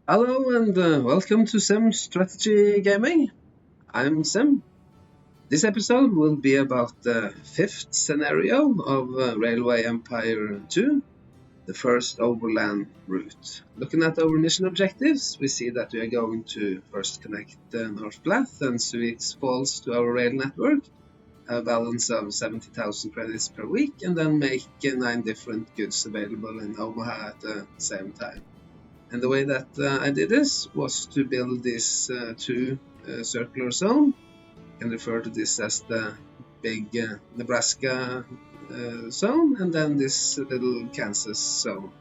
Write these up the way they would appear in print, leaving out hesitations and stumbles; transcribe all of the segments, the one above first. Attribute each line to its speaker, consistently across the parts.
Speaker 1: Hello and welcome to Sim Strategy Gaming. I'm Sim. This episode will be about the fifth scenario of Railway Empire 2, the first Overland route. Looking at our mission objectives, we see that we are going to first connect North Platte and Sweets Falls to our rail network, a balance of 70,000 credits per week, and then make 9 different goods available in Omaha at the same time. And the way that I did this was to build this two circular zone. You can refer to this as the big Nebraska zone, and then this little Kansas zone.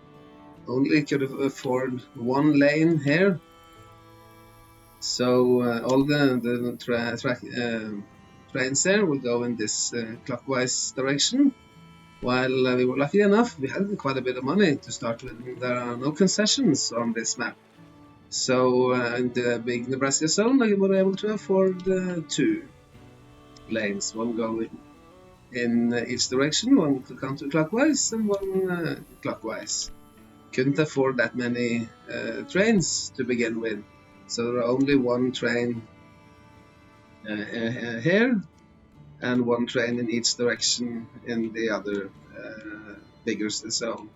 Speaker 1: Only could afford one lane here, so all the trains here will go in this clockwise direction. While we were lucky enough, we had quite a bit of money to start with. There are no concessions on this map. So in the big Nebraska zone, we were able to afford two lanes, one going in each direction, one counterclockwise and one clockwise. Couldn't afford that many trains to begin with, so there are only one train here and one train in each direction in the other bigger zone.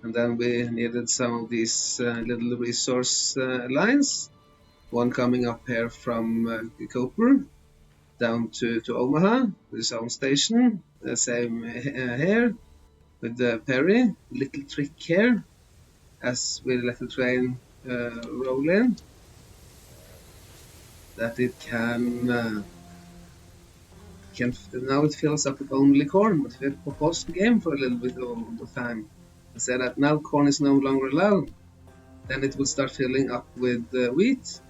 Speaker 1: And then we needed some of these little resource lines, one coming up here from Cooper down to Omaha with his own station, the same here with the Perry. Little trick here as we let the train roll in, that it can now it fills up with only corn, but if we pause the game for a little bit of time and say that now corn is no longer allowed, then it will start filling up with wheat,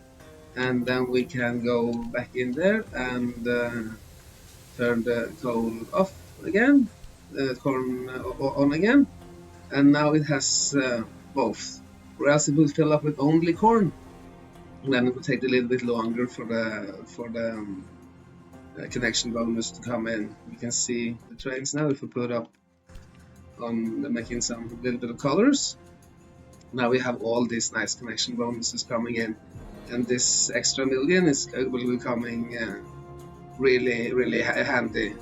Speaker 1: and then we can go back in there and turn the coal off again, corn on again, and now it has both, or else it will fill up with only corn, and then it will take a little bit longer for the connection bonus to come in. You can see the trains now if we put up on making some little bit of colors. Now we have all these nice connection bonuses coming in, and this extra million will be coming really handy.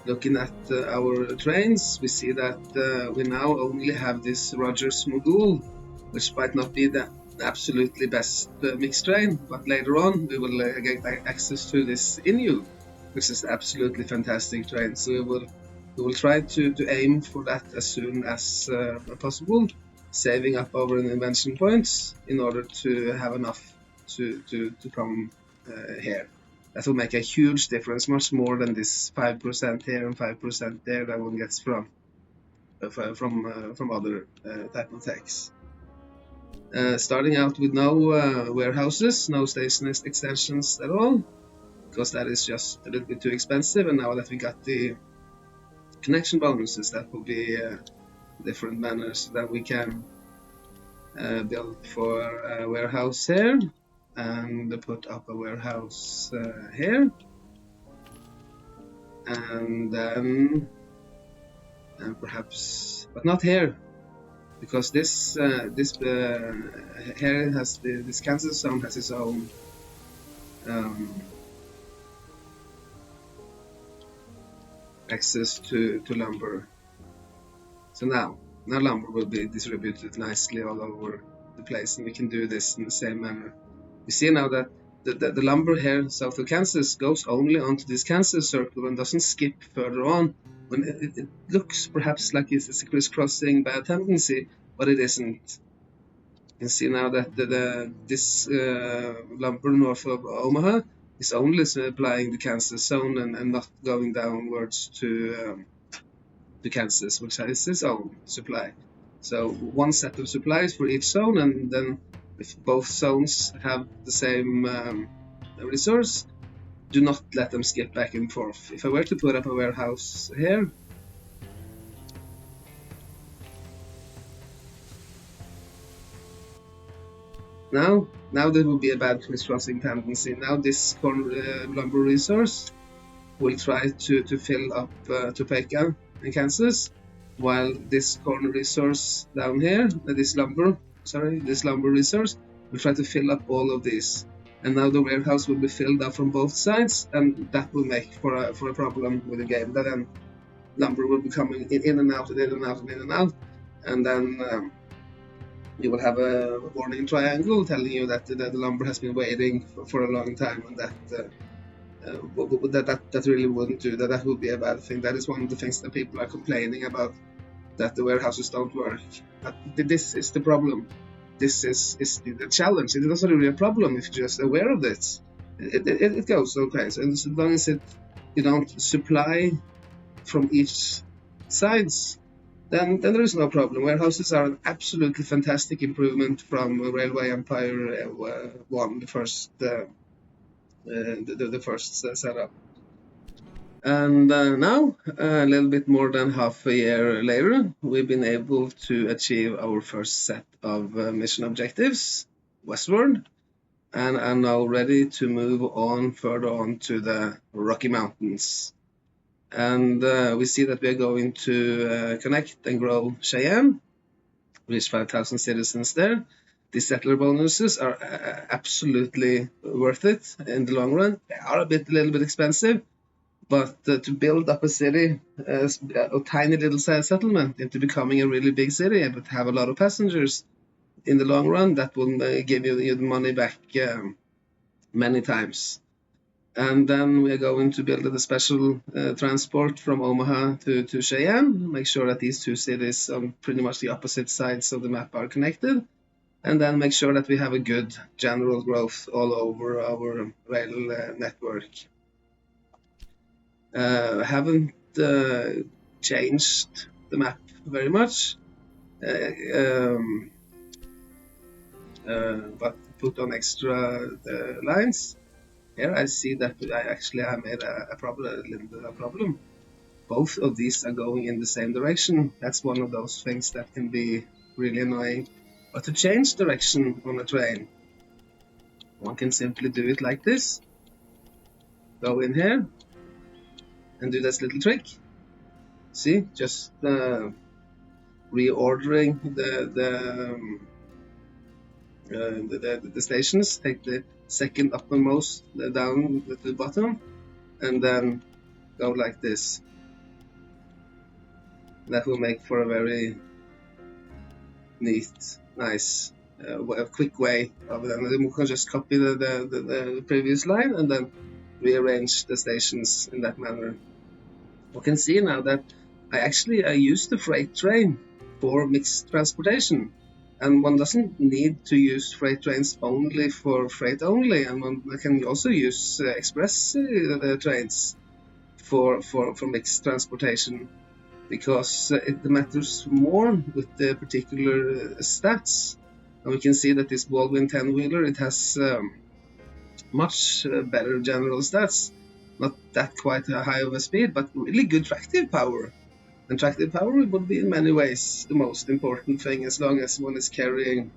Speaker 1: Looking at our trains, we see that we now only have this Rogers Mogul, which might not be the absolutely best mixed train, but later on we will get access to this Inu, which is absolutely fantastic train. So we will try to aim for that as soon as possible, saving up our invention points in order to have enough to come here. That will make a huge difference, much more than this 5% here and 5% there that one gets from other type of techs. Starting out with no warehouses, no station extensions at all, because that is just a little bit too expensive. And now that we got the connection bonuses, that will be different manners that we can build for a warehouse here and put up a warehouse here, and then perhaps, but not here, because this here has this Kansas zone has its own access to lumber. So now lumber will be distributed nicely all over the place, and we can do this in the same manner. We see now that the lumber here south of Kansas goes only onto this Kansas circle and doesn't skip further on. When it looks perhaps like it's a crisscrossing bad tendency, but it isn't. You can see now that this lumber north of Omaha is only supplying the Kansas zone and not going downwards to Kansas, which has its own supply. So one set of supplies for each zone, and then if both zones have the same resource, do not let them skip back and forth. If I were to put up a warehouse here, now there will be a bad crisscrossing tendency. Now this lumber resource will try to fill up Topeka in Kansas, while this corner resource down here, this lumber resource, will try to fill up all of these. And now the warehouse will be filled up from both sides, and that will make for a problem with the game. Then lumber will be coming in and out, and in and out, and in and out, and then you will have a warning triangle telling you that the lumber has been waiting for a long time, and that really wouldn't do that. That would be a bad thing. That is one of the things that people are complaining about, that the warehouses don't work. But this is the problem. This is the challenge. It is not really a problem if you're just aware of this. It goes okay. So as long as you don't supply from each sides, then there is no problem. Warehouses are an absolutely fantastic improvement from Railway Empire 1, the first setup. And now, a little bit more than half a year later, we've been able to achieve our first set of mission objectives, Westward, and are now ready to move on further on to the Rocky Mountains. And we see that we are going to connect and grow Cheyenne, reach 5,000 citizens there. These settler bonuses are absolutely worth it in the long run. They are a little bit expensive, but to build up a city, a tiny little settlement, into becoming a really big city, but have a lot of passengers in the long run, that will give you the money back many times. And then we are going to build a special transport from Omaha to Cheyenne, make sure that these two cities on pretty much the opposite sides of the map are connected, and then make sure that we have a good general growth all over our rail network. Haven't changed the map very much, but put on extra lines. Here I see that I made a little bit of a problem. Both of these are going in the same direction. That's one of those things that can be really annoying. But to change direction on a train, one can simply do it like this. Go in here and do this little trick. See, just reordering the stations. Take the second uppermost down to the bottom, and then go like this. That will make for a very neat, nice, quick way of them. You can just copy the previous line and then rearrange the stations in that manner. You can see now that I used the freight train for mixed transportation. And one doesn't need to use freight trains only for freight only, and one can also use express trains for mixed transportation, because it matters more with the particular stats. And we can see that this Baldwin 10-wheeler, it has much better general stats, not that quite high of a speed, but really good tractive power. And tractive power would be in many ways the most important thing, as long as one is carrying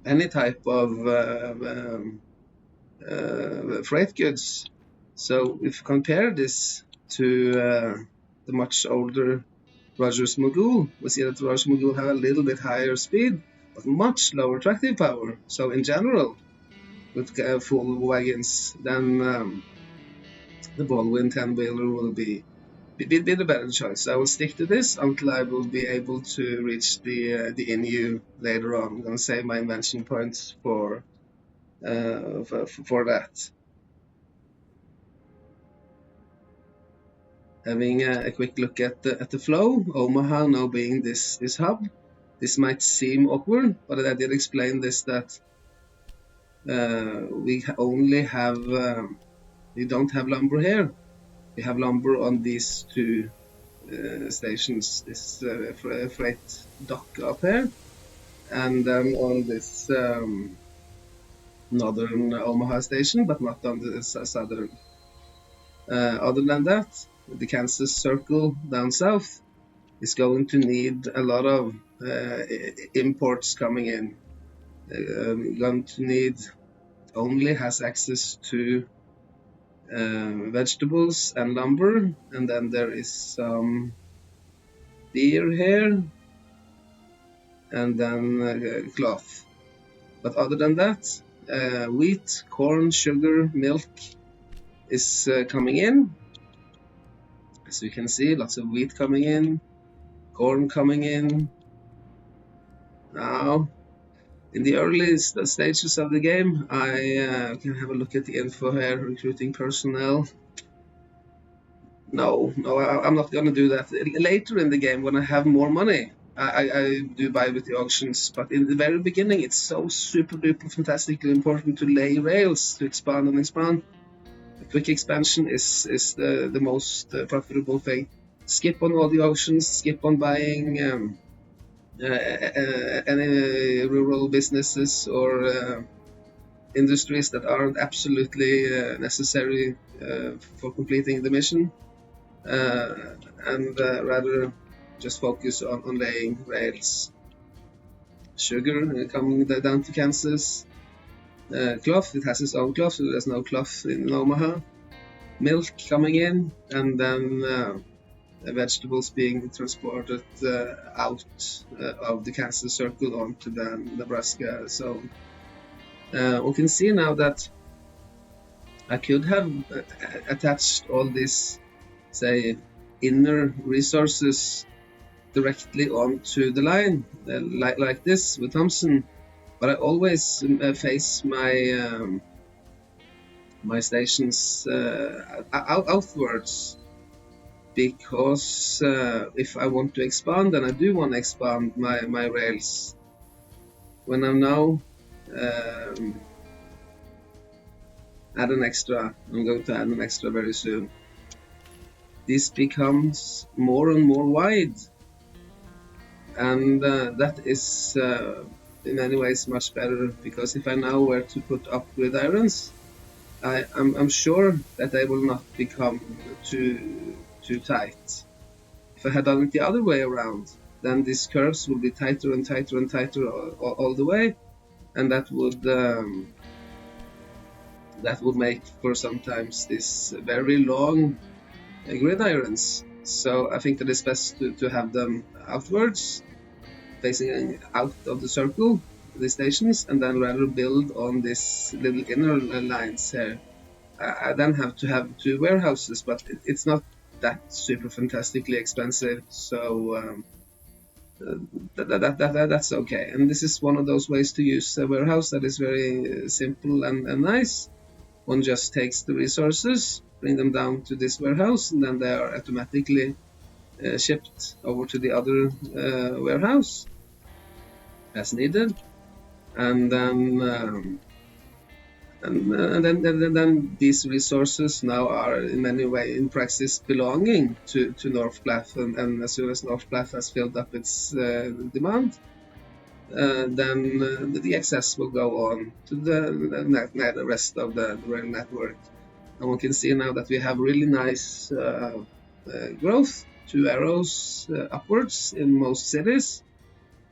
Speaker 1: any type of freight goods. So if you compare this to the much older Rogers Mogul, we see that the Rogers Mogul have a little bit higher speed, but much lower tractive power. So in general, with full wagons, then the Baldwin 10-wheeler will be the better choice. I will stick to this until I will be able to reach the INU later on. I'm going to save my invention points for that. Having a quick look at the flow, Omaha now being this hub, this might seem awkward, but I did explain this, that we don't have lumber here. We have lumber on these two stations, this freight dock up here, and then on this northern Omaha station, but not on the southern. Other than that, the Kansas Circle down south is going to need a lot of imports coming in. Going to need, only has access to vegetables and lumber, and then there is some beer here, and then cloth. But other than that, wheat, corn, sugar, milk is coming in. As you can see, lots of wheat coming in, corn coming in. Now, in the early stages of the game, I can have a look at the info here, recruiting personnel. No, I'm not going to do that. Later in the game, when I have more money, I do buy with the auctions. But in the very beginning, it's so super duper fantastically important to lay rails to expand and expand. A quick expansion is the most profitable thing. Skip on all the auctions, skip on buying any rural businesses or industries that aren't absolutely necessary for completing the mission. And rather just focus on laying rails. Sugar coming down to Kansas. Cloth, it has its own cloth, so there's no cloth in Omaha. Milk coming in, and then vegetables being transported out of the Kansas circle onto the Nebraska zone. We can see now that I could have attached all these, say, inner resources directly onto the line, like this with Thompson. But I always face my my stations outwards, because if I want to expand, and I do want to expand my rails, when I'm now I'm going to add an extra very soon, this becomes more and more wide, and that is in many ways much better, because if I know where to put up gridirons, I'm sure that they will not become too tight. If I had done it the other way around, then these curves would be tighter and tighter and tighter all the way, and that would make for sometimes this very long gridirons. So I think that it's best to have them outwards, facing out of the circle, the stations, and then rather build on this little inner lines here. I then have to have 2 warehouses, but it's not that super fantastically expensive, so that's okay. And this is one of those ways to use a warehouse that is very simple and nice. One just takes the resources, bring them down to this warehouse, and then they are automatically shipped over to the other warehouse as needed. And then then these resources now are in many ways in practice belonging to North Platte, and as soon as North Platte has filled up its demand, then the excess will go on to the rest of the rail network. And one can see now that we have really nice growth, 2 arrows upwards in most cities,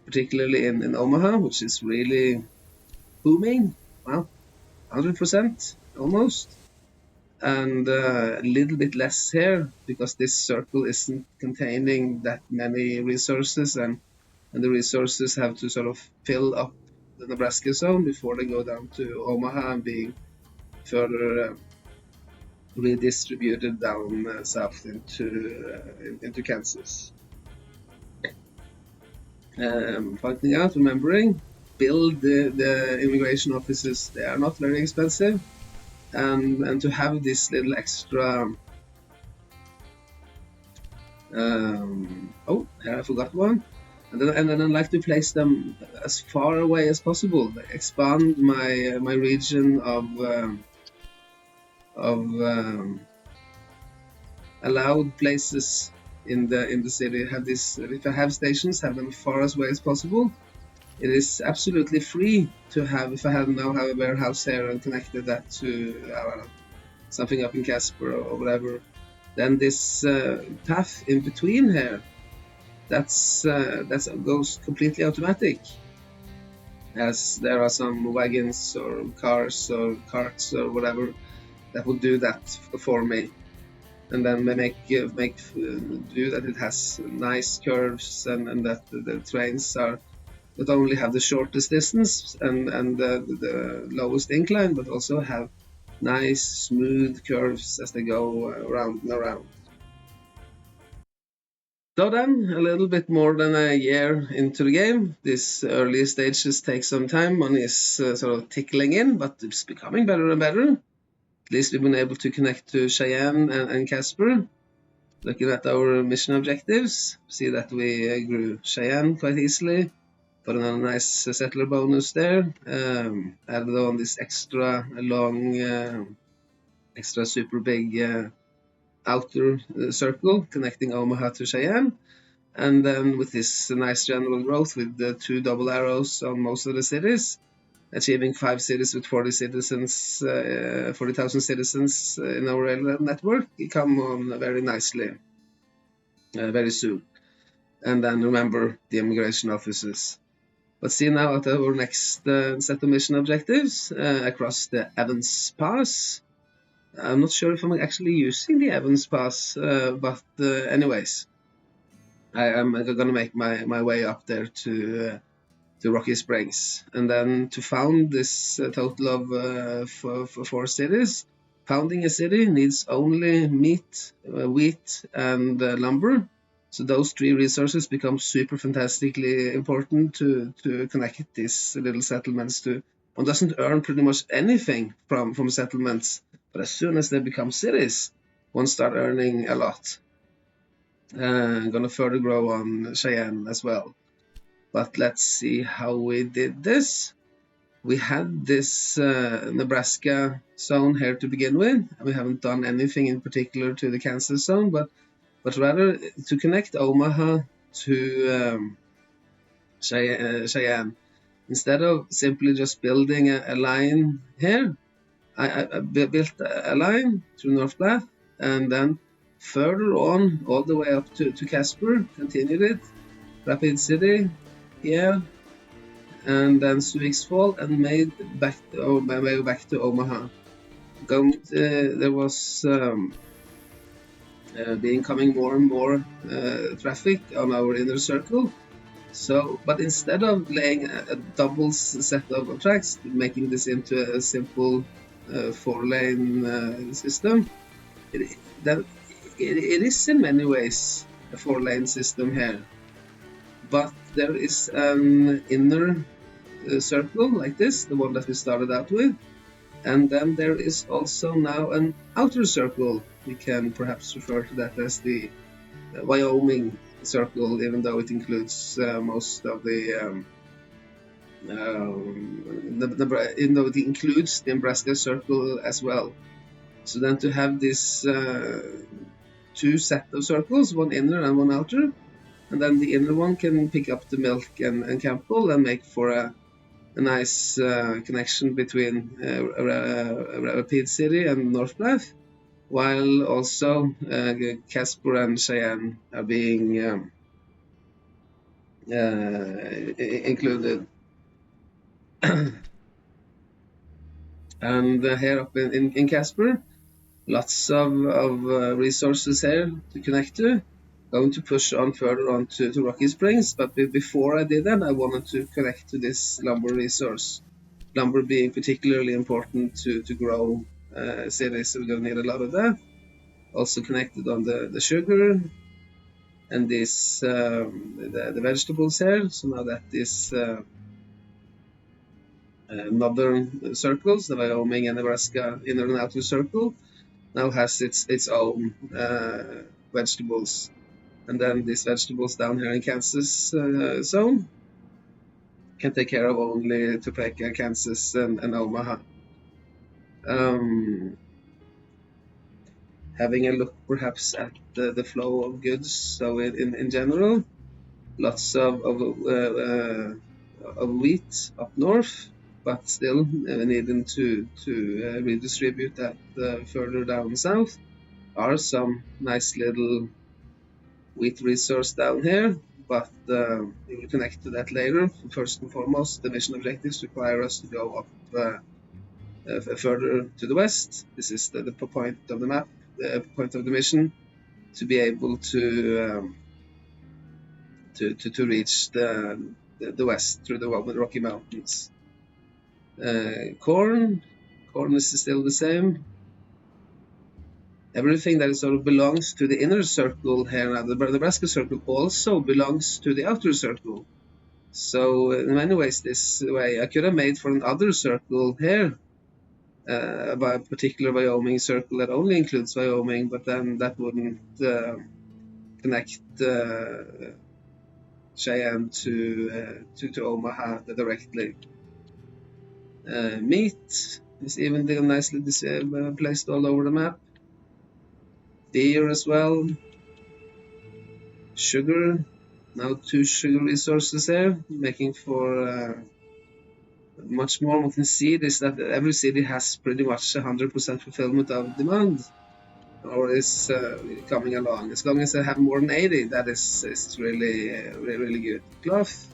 Speaker 1: particularly in Omaha, which is really booming. Well, 100% almost, and a little bit less here because this circle isn't containing that many resources, and the resources have to sort of fill up the Nebraska zone before they go down to Omaha and being further redistributed down south into Kansas. Pointing out, remembering, build the immigration offices. They are not very expensive, and to have this little extra oh, here I forgot one. And then I like to place them as far away as possible. Expand my region of allowed places in the city. Have this. If I have stations, have them as far away as possible. It is absolutely free to have. If I now have a warehouse here and connected that to something up in Casper or whatever, then this path in between here, that goes completely automatic, as there are some wagons or cars or carts or whatever that will do that for me. and then do that it has nice curves, and that the trains are not only have the shortest distance and the lowest incline, but also have nice smooth curves as they go around and around. So then, a little bit more than a year into the game, these early stages take some time. Money is sort of tickling in, but it's becoming better and better. At least we've been able to connect to Cheyenne and Casper. Looking at our mission objectives, see that we grew Cheyenne quite easily. Put another nice settler bonus there. Added on this extra long, extra super big outer circle connecting Omaha to Cheyenne. And then with this nice general growth with the 2 double arrows on most of the cities, achieving 5 cities with 40,000 citizens in our rail network, it come on very nicely, very soon. And then remember the immigration offices. But see now at our next set of mission objectives across the Evans Pass. I'm not sure if I'm actually using the Evans Pass, but anyways, I'm gonna make my way up there to Rocky Springs, and then to found this total of 4 cities. Founding a city needs only meat, wheat, and lumber. So those 3 resources become super fantastically important to connect these little settlements to. One doesn't earn pretty much anything from settlements, but as soon as they become cities, one start earning a lot. Gonna further grow on Cheyenne as well. But let's see how we did this. We had this Nebraska zone here to begin with. We haven't done anything in particular to the Kansas zone, but rather to connect Omaha to Cheyenne. Instead of simply just building a line here, I built a line through North Platte, and then further on all the way up to Casper, continued it, Rapid City, yeah, and then Sioux Fall, and made my way back to Omaha. There was becoming more and more traffic on our inner circle. So, but instead of laying a double set of tracks, making this into a simple 4-lane system, it is in many ways a 4-lane system here. But there is an inner circle like this, the one that we started out with, and then there is also now an outer circle. We can perhaps refer to that as the Wyoming circle, even though it includes most of the even though it includes the Nebraska circle as well. So then to have this 2 set of circles, one inner and one outer, and then the inner one can pick up the Milk and Campbell and make for a nice connection between Rapid City and North Platte, while also Casper and Cheyenne are being included. And here up in Casper, lots of resources here to connect to. Going to push on further on to Rocky Springs, but before I did that, I wanted to connect to this lumber resource. Lumber being particularly important to grow cities, so we're going to need a lot of that. Also connected on the sugar and this the vegetables here. So now that this northern circles, the Wyoming and Nebraska inner and outer circle, now has its own vegetables. And then these vegetables down here in Kansas zone can take care of only Topeka, Kansas, and Omaha. Having a look perhaps at the flow of goods. So in general, lots of wheat up north, but still needing to redistribute that further down south. Are some nice little wheat resource down here, but we will connect to that later. First and foremost, the mission objectives require us to go up further to the west. This is the point of the map, the point of the mission, to be able to reach the west through the Rocky Mountains. Corn is still the same. Everything that sort of belongs to the inner circle here now, the Nebraska circle, also belongs to the outer circle. So in many ways, this way I could have made for another circle here, by a particular Wyoming circle that only includes Wyoming, but then that wouldn't connect Cheyenne to Omaha directly. Meat is even nicely placed all over the map. Deer as well. Sugar, now 2 sugar resources there, making for much more. We can see this, that every city has pretty much 100% fulfillment of demand, or is coming along. As long as they have more than 80, that is really good. Cloth,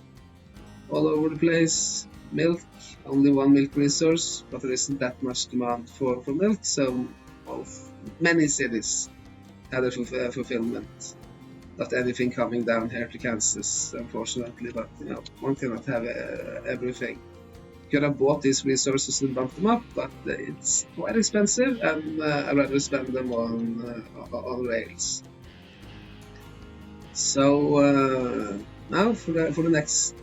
Speaker 1: all over the place. Milk, only 1 milk resource, but there isn't that much demand for milk, so many cities have a fulfillment. Not anything coming down here to Kansas, unfortunately, but one cannot have everything. Could have bought these resources and bumped them up, but it's quite expensive, and I'd rather spend them on rails. So now for the next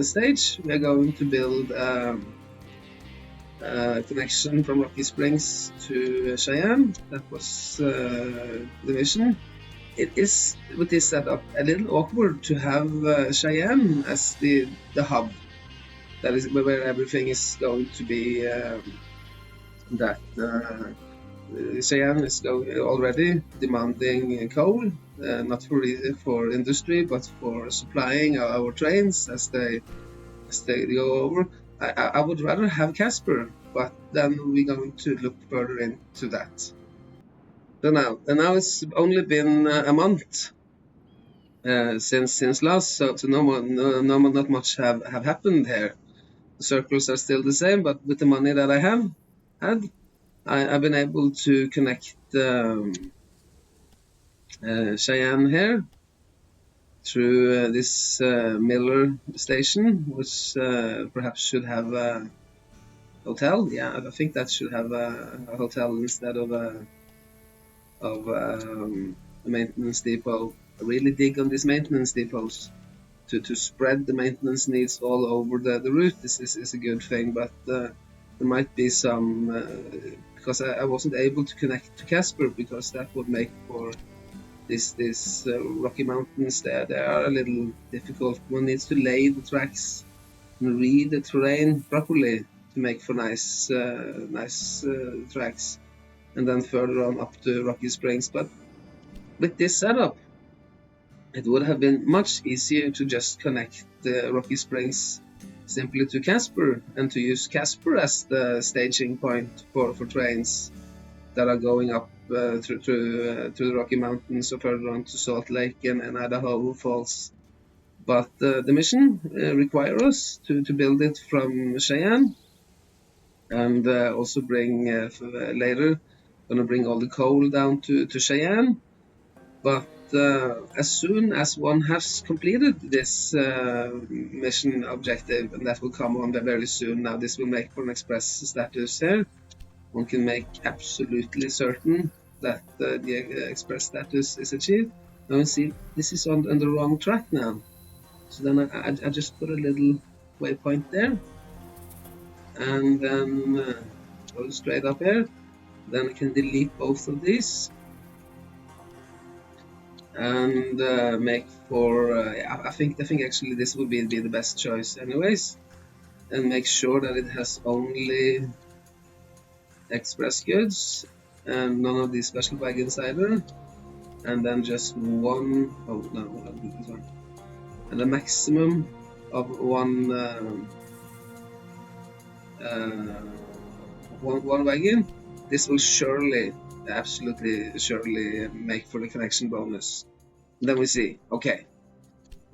Speaker 1: stage, we are going to build a connection from Rocky Springs to Cheyenne. That was the mission. It is, with this setup, a little awkward to have Cheyenne as the hub. That is where everything is going to be. Cheyenne is already demanding coal, not for industry, but for supplying our trains as they go over. I would rather have Casper, but then we're going to look further into that. So now it's only been a month since last, so not much have happened here. The circles are still the same, but with the money that I have had, I've been able to connect Cheyenne here through this Miller station, which perhaps should have a hotel. Yeah, I think that should have a hotel instead of a maintenance depot. I really dig on these maintenance depots. To spread the maintenance needs all over the route. This is a good thing, but there might be some, because I wasn't able to connect to Casper, because that would make for this Rocky Mountains. They are a little difficult. One needs to lay the tracks and read the terrain properly to make for nice tracks, and then further on up to Rocky Springs. But with this setup, it would have been much easier to just connect the Rocky Springs simply to Casper, and to use Casper as the staging point for trains that are going up through the Rocky Mountains or further on to Salt Lake and Idaho Falls. But the mission requires us to build it from Cheyenne, and also bring later going to bring all the coal down to Cheyenne. But as soon as one has completed this mission objective, and that will come on very soon. Now this will make for an express status here. One can make absolutely certain that the express status is achieved. Now you see, this is on the wrong track now. So then I just put a little waypoint there, and then go straight up here. Then I can delete both of these, and make for I think actually this would be the best choice anyways, and make sure that it has only express goods and none of these special wagons either, and then just one and a maximum of one wagon. This will absolutely surely make for the connection bonus. Then we see, okay,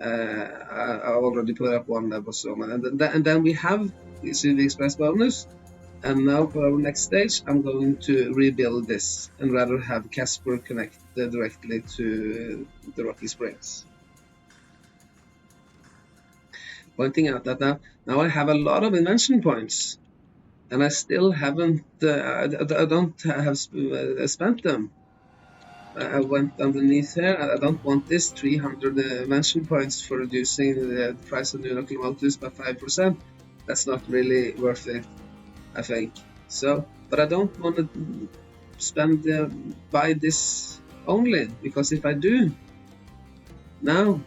Speaker 1: I already put up one level, so and then we have the express bonus, And now for our next stage, I'm going to rebuild this and rather have Casper connect directly to the Rocky Springs. Pointing out that now I have a lot of invention points, and I still haven't, I don't have spent them. I went underneath here. I don't want this 300 invention points for reducing the price of new locomotives by 5%. That's not really worth it, I think. So, but I don't want to spend buy this only, because if I do now,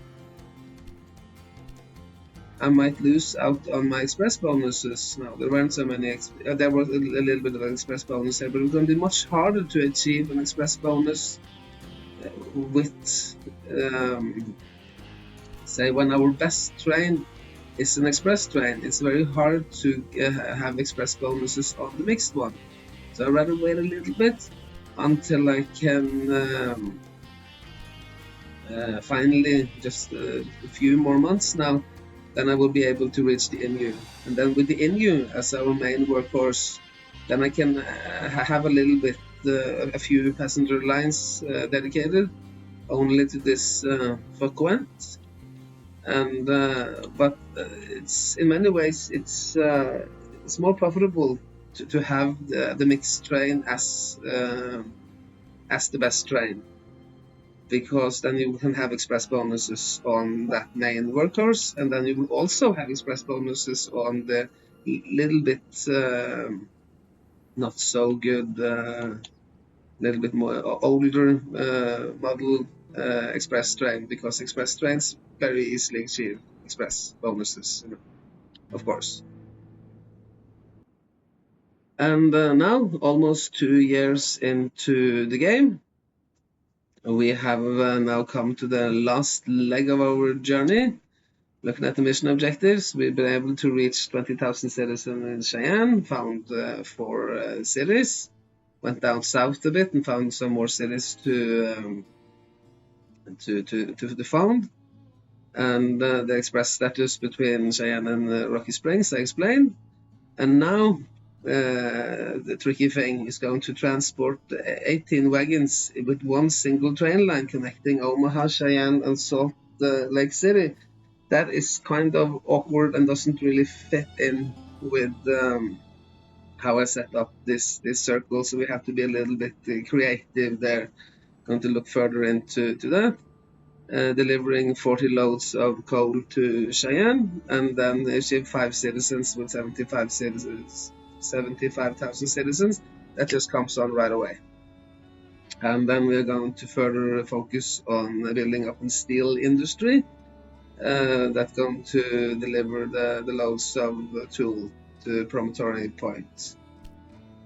Speaker 1: I might lose out on my express bonuses. Now there weren't so many. There was a little bit of an express bonus here, but it's going to be much harder to achieve an express bonus with, say, when our best train is an express train. It's very hard to have express bonuses on the mixed one. So I'd rather wait a little bit until I can finally, just a few more months now, then I will be able to reach the INU. And then with the INU as our main workhorse, then I can have a little bit, a few passenger lines dedicated only to this frequent. And but it's in many ways it's more profitable to have the mixed train as the best train, because then you can have express bonuses on that main workhorse, and then you will also have express bonuses on the little bit not so good, little bit more older model express train, because express trains very easily achieve express bonuses, of course. And now, almost 2 years into the game, we have now come to the last leg of our journey. Looking at the mission objectives, we've been able to reach 20,000 citizens in Cheyenne, found 4 cities, went down south a bit and found some more cities to found. And the express status between Cheyenne and Rocky Springs I explained. And now the tricky thing is going to transport 18 wagons with one single train line connecting Omaha, Cheyenne, and Salt Lake City. That is kind of awkward and doesn't really fit in with how I set up this circle, so we have to be a little bit creative there. Going to look further into that. Delivering 40 loads of coal to Cheyenne, and then achieve 5 citizens with 75,000 citizens. That just comes on right away. And then we're going to further focus on building up in steel industry. That's going to deliver the loads of tool to Promontory Point.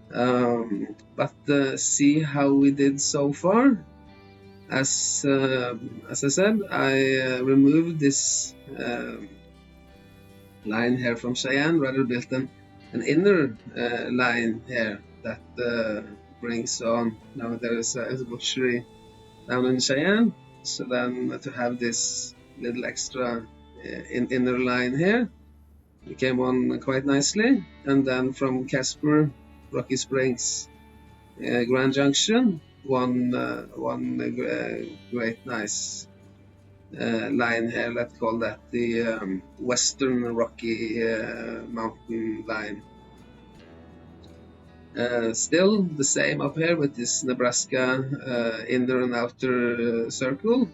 Speaker 1: But see how we did so far. As I said, I removed this line here from Cheyenne, rather built an inner line here that brings on. Now there is a butchery down in Cheyenne, so then to have this little extra inner line here, it came on quite nicely. And then from Casper, Rocky Springs, Grand Junction, one great nice line here. Let's call that the Western Rocky Mountain line. Still the same up here with this Nebraska inner and outer circle,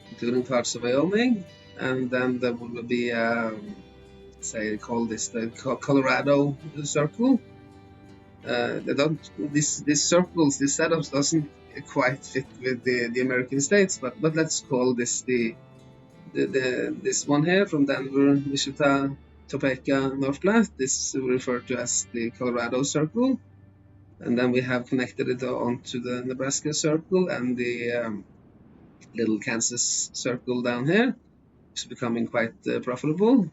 Speaker 1: including parts of Wyoming. And then there will be say, call this the Colorado circle. These circles, these setups doesn't quite fit with the American states, but let's call this this one here from Denver, Wichita, Topeka, North Platte. This is referred to as the Colorado circle, and then we have connected it onto the Nebraska circle and the little Kansas circle down here. It's becoming quite profitable.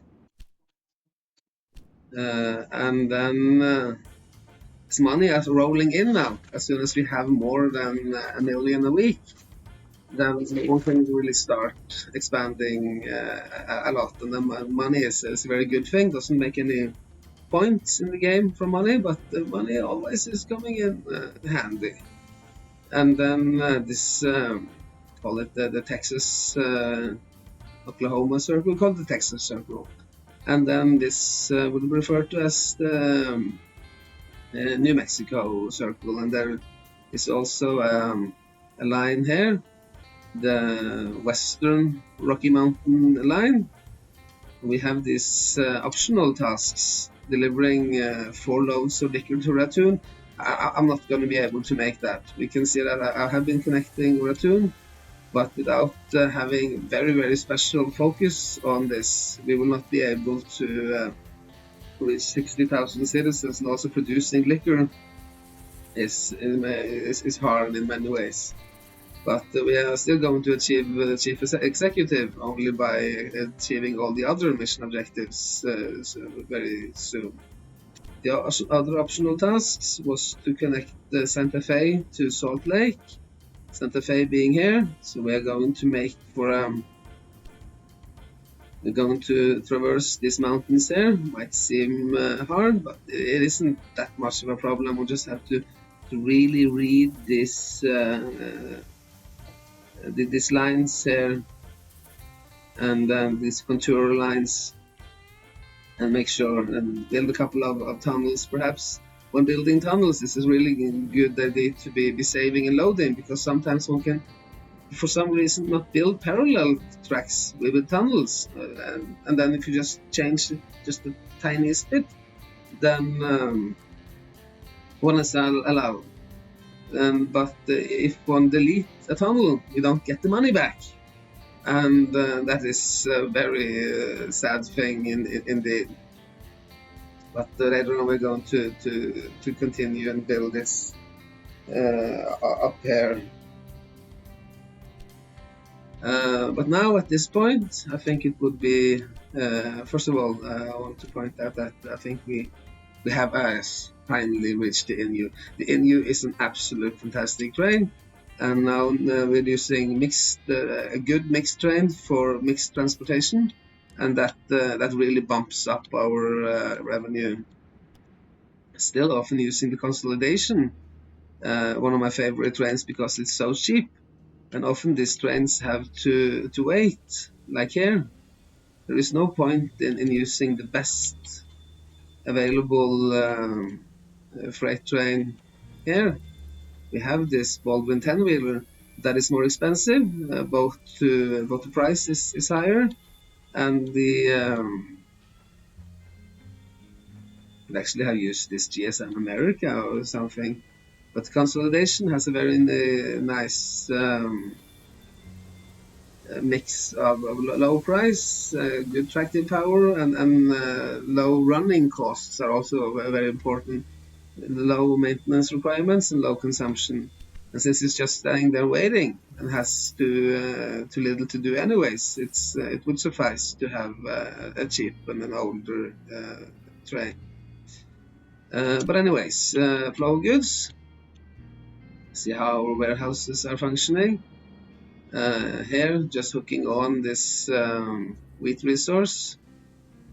Speaker 1: And then this money is rolling in now. As soon as we have more than $1 million a week, then one can really start expanding a lot. And then money is a very good thing. Doesn't make any points in the game for money, but the money always is coming in handy. And then this, call it the Texas Oklahoma circle, called the Texas circle. And then this would be referred to as the New Mexico circle. And there is also a line here, the Western Rocky Mountain line. We have these optional tasks, delivering 4 loads of liquor to Raccoon. I'm not going to be able to make that. We can see that I have been connecting Raccoon, but without having very, very special focus on this, we will not be able to reach 60,000 citizens, and also producing liquor is hard in many ways. But we are still going to achieve the chief executive only by achieving all the other mission objectives very soon. The other optional tasks was to connect the Santa Fe to Salt Lake. Santa Fe being here, so we are going to make for we're going to traverse these mountains here. Might seem hard, but it isn't that much of a problem. We just have to really read this these lines here, and these contour lines, and make sure and build a couple of tunnels. Perhaps when building tunnels, this is really good idea to be saving and loading, because sometimes one can, for some reason, not build parallel tracks with tunnels, and then if you just change just the tiniest bit, then one is allowed. But if one deletes a tunnel, you don't get the money back, and that is a very sad thing indeed. But later on we're going to continue and build this up here. But now at this point, I think it would be, first of all, I want to point out that I think we have finally reached the Inu. The Inu is an absolute fantastic train, and now we're using a good mixed train for mixed transportation, and that really bumps up our revenue. Still often using the consolidation, one of my favorite trains, because it's so cheap, and often these trains have to wait, like here. There is no point in using the best available freight train here. We have this Baldwin 10-wheeler that is more expensive, both the price is higher, and the I actually have used this GSM America or something, but the consolidation has a very nice mix of low price, good tractive power, and low running costs are also very important. Low maintenance requirements and low consumption. And since it's just staying there waiting and has too little to do anyways, it would suffice to have a cheap and an older train. But anyways, flow of goods. See how our warehouses are functioning. Here, just hooking on this wheat resource.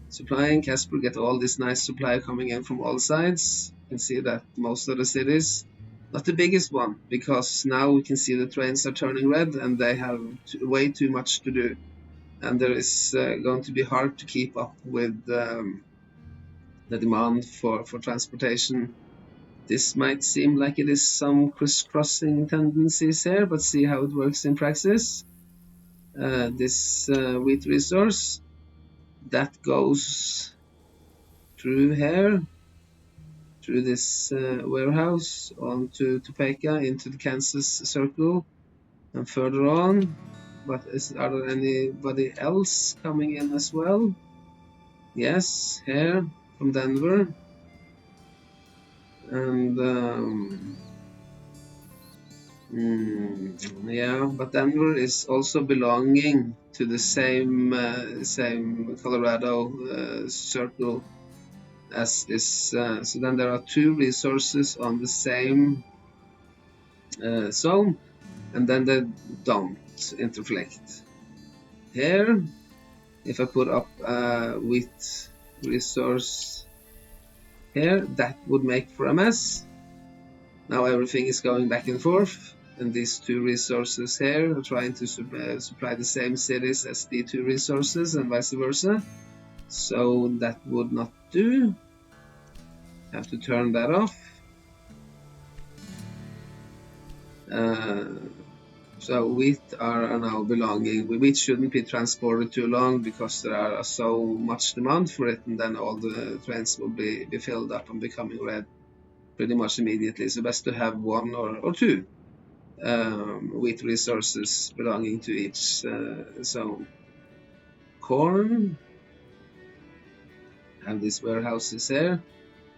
Speaker 1: Supplying Casper get all this nice supply coming in from all sides. You can see that most of the cities, not the biggest one, because now we can see the trains are turning red and they have way too much to do, and there is going to be hard to keep up with the demand for transportation. This might seem like it is some crisscrossing tendencies here, but see how it works in practice. This wheat resource that goes through here, through this warehouse, on to Topeka, into the Kansas circle, and further on. But are there anybody else coming in as well? Yes, here from Denver. And yeah, but Denver is also belonging to the same Colorado circle as this. So then there are two resources on the same zone, and then they don't interflect. Here, if I put up a wheat resource here, that would make for a mess. Now everything is going back and forth, and these two resources here are trying to supply the same cities as the two resources and vice versa. So that would not do. Have to turn that off. So wheat are now belonging. Wheat shouldn't be transported too long because there are so much demand for it, and then all the trains will be filled up and becoming red pretty much immediately. So best to have one or two wheat resources belonging to each zone. Corn. Have these warehouses here.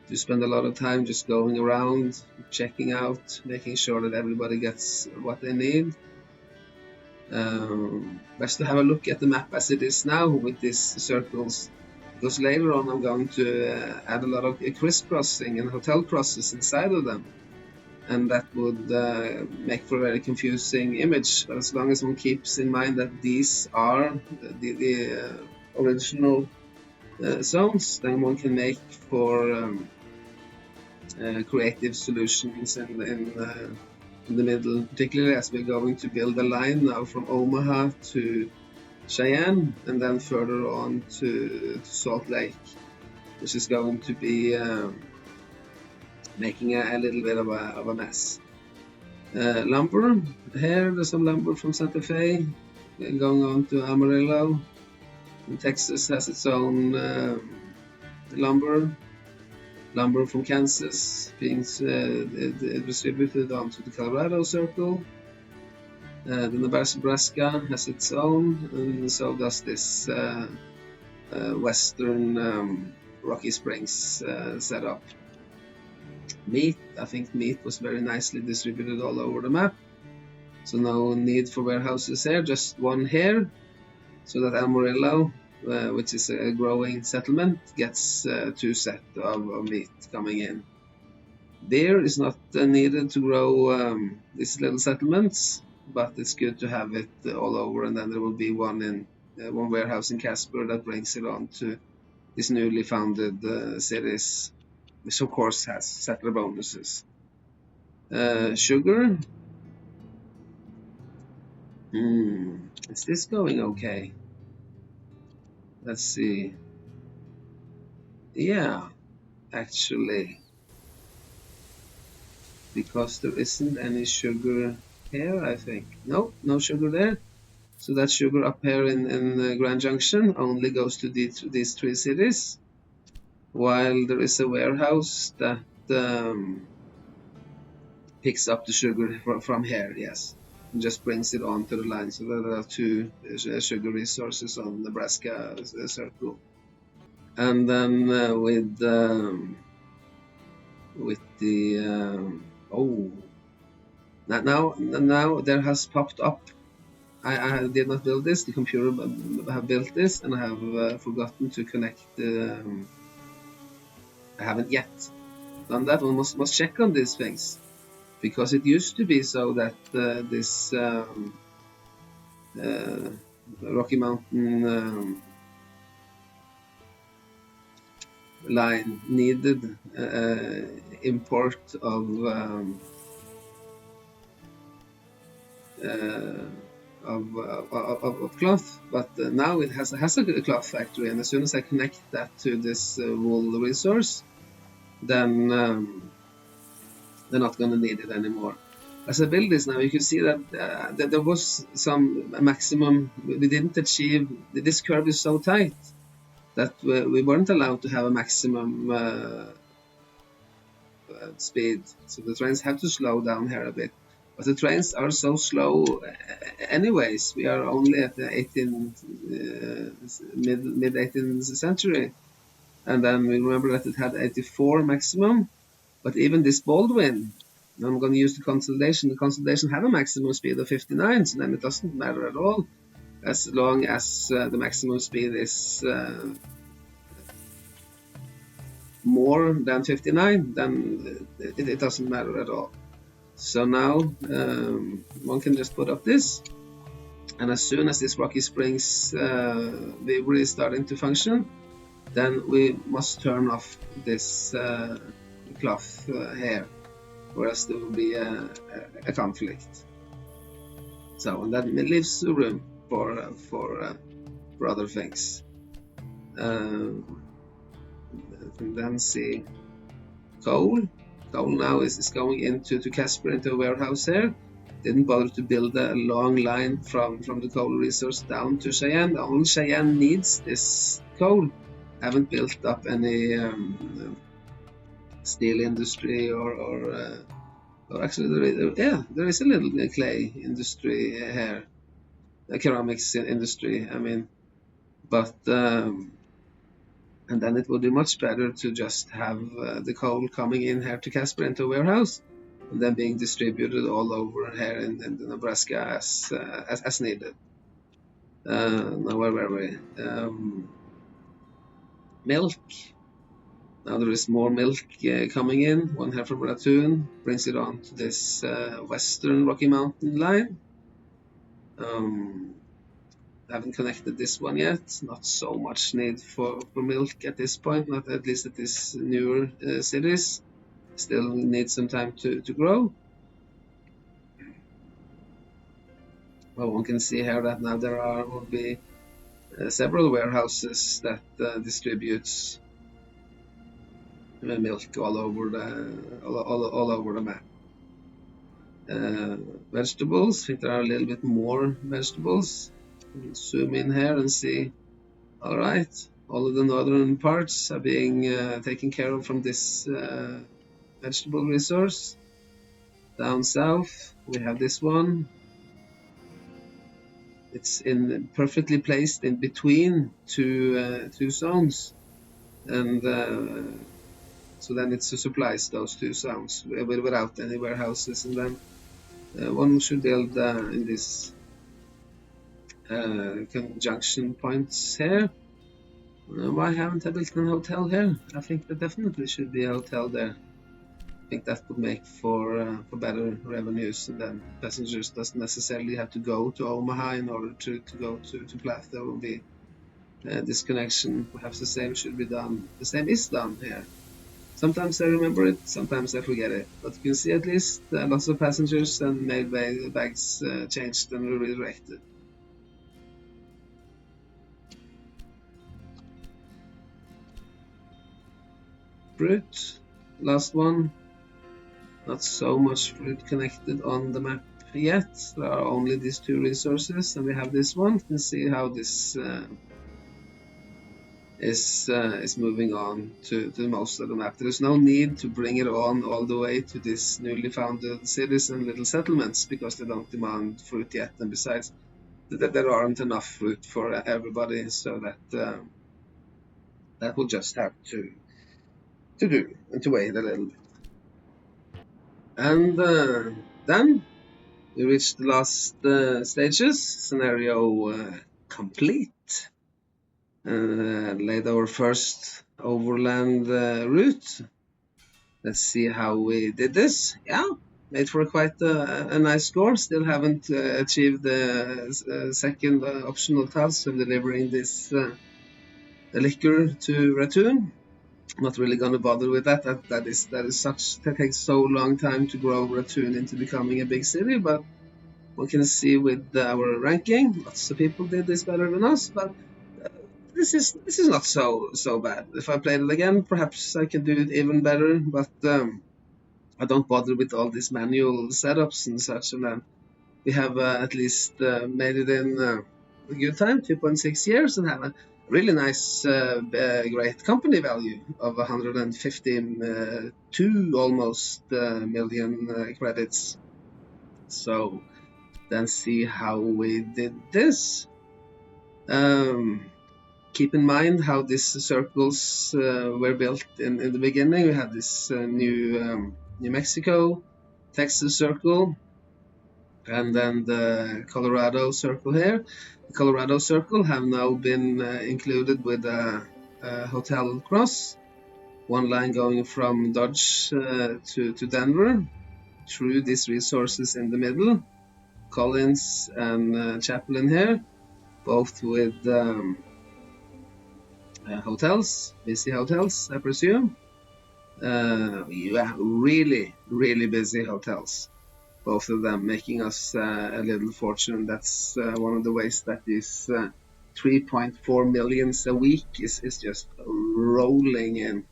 Speaker 1: You spend a lot of time just going around, checking out, making sure that everybody gets what they need. Best to have a look at the map as it is now with these circles, because later on I'm going to add a lot of crisscrossing and hotel crosses inside of them, and that would make for a very confusing image. But as long as one keeps in mind that these are the original zones, then one can make for creative solutions in the middle, particularly as we're going to build a line now from Omaha to Cheyenne and then further on to Salt Lake, which is going to be making a little bit of a mess. Lumber, here there's some lumber from Santa Fe going on to Amarillo. And Texas has its own lumber from Kansas being distributed onto the Colorado Circle. The Nebraska has its own, and so does this western Rocky Springs setup. Meat, I think meat was very nicely distributed all over the map, so no need for warehouses here, just one here, so that Amarillo, which is a growing settlement, gets two sets of meat coming in. Beer is not needed to grow these little settlements, but it's good to have it all over, and then there will be one warehouse in Casper that brings it on to these newly founded cities, which of course has settler bonuses. Sugar. Is this going okay? Let's see. Yeah, actually, because there isn't any sugar here, I think. No sugar there. So that sugar up here in Grand Junction only goes to these three cities, while there is a warehouse that picks up the sugar from here, yes, and just brings it onto the line. So there are two sugar resources on Nebraska Circle. And then with the now there has popped up. I did not build this. The computer have built this, and I have forgotten to connect. I haven't yet done that. One must check on these things, because it used to be so that this Rocky Mountain line needed import of cloth, but now it has a cloth factory, and as soon as I connect that to this wool resource, then they're not going to need it anymore. As I build this now, you can see that there was some maximum. We didn't achieve. This curve is so tight that we weren't allowed to have a maximum speed, so the trains have to slow down here a bit. But the trains are so slow anyways. We are only at the mid 18th century, and then we remember that it had 84 maximum. But even this Baldwin, I'm going to use the consolidation. The consolidation had a maximum speed of 59, so then it doesn't matter at all, as long as the maximum speed is more than 59. Then it doesn't matter at all. So now one can just put up this, and as soon as this Rocky Springs weavery is starting to function, then we must turn off this cloth here, or else there will be a conflict. So, and that leaves room for other things. And then see coal. Coal now is going into Casper, into a warehouse here. Didn't bother to build a long line from the coal resource down to Cheyenne. Only Cheyenne needs this coal. Haven't built up any steel industry or actually there is a little clay industry here, a ceramics industry, I mean, but and then it would be much better to just have the coal coming in here to Casper into a warehouse, and then being distributed all over here in Nebraska as needed. Now where were we? Milk. Now there is more milk coming in. One here from Raccoon brings it on to this western Rocky Mountain line. Haven't connected this one yet. Not so much need for milk at this point, not at least at this newer cities. Still need some time to grow. Well, one can see here that now there will be several warehouses that distributes milk all over the map. Vegetables, I think there are a little bit more vegetables. Zoom in here and see. All right, all of the northern parts are being taken care of from this vegetable resource. Down south we have this one. It's perfectly placed in between two zones, and so then it supplies those two zones without any warehouses, and then one should build in this conjunction points here. Why haven't I built an hotel here? I think there definitely should be a hotel there. I think that would make for better revenues, and then passengers doesn't necessarily have to go to Omaha in order to go to Plath. There will be this connection. Perhaps the same should be done. The same is done here. Sometimes I remember it, sometimes I forget it. But you can see at least lots of passengers and mail bags changed and redirected. Fruit, last one. Not so much fruit connected on the map yet. There are only these two resources, and we have this one. You can see how this is moving on to most of the map. There is no need to bring it on all the way to this newly founded cities and little settlements, because they don't demand fruit yet, and besides there aren't enough fruit for everybody, so that will just have to do and to wait a little bit. And then we reached the last stages. Scenario complete. Laid our first overland route. Let's see how we did this. Yeah, made for quite a nice score. Still haven't achieved the second optional task of delivering this liquor to Raccoon. Not really gonna bother with that. That takes so long time to grow Raccoon into becoming a big city. But one can see with our ranking, lots of people did this better than us. But this is not so bad. If I played it again, perhaps I can do it even better. But I don't bother with all these manual setups and such. And then we have at least made it in a good time, 2.6 years, and have a really nice, great company value of 152 almost million credits. So then see how we did this. Keep in mind how these circles were built in the beginning. We had this New Mexico, Texas circle, and then the Colorado circle here. The Colorado circle have now been included with a hotel cross. One line going from Dodge to Denver through these resources in the middle. Collins and Chaplin here, both with hotels, busy hotels, I presume. Yeah, really, really busy hotels. Both of them making us a little fortune. That's one of the ways that these 3.4 millions a week is just rolling in.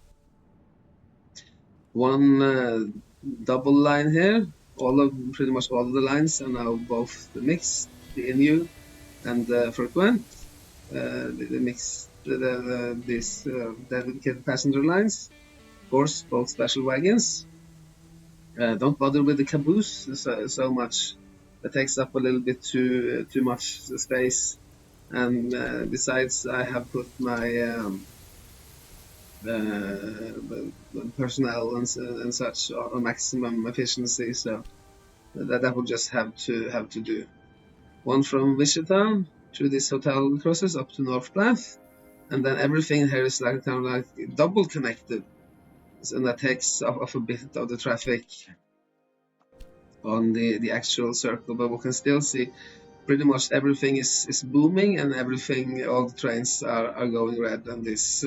Speaker 1: One double line here. Pretty much all of the lines are now both the mixed, the INU, and the frequent. The mixed, these dedicated passenger lines. Of course, both special wagons. Don't bother with the caboose so much. That takes up a little bit too much space. And besides, I have put my personnel and such on maximum efficiency, so that would just have to do. One from Wichita through this hotel crosses up to North Platte, and then everything here is like kind of like double connected, and that takes off a bit of the traffic on the actual circle, but we can still see pretty much everything is booming, and all the trains are going red, and these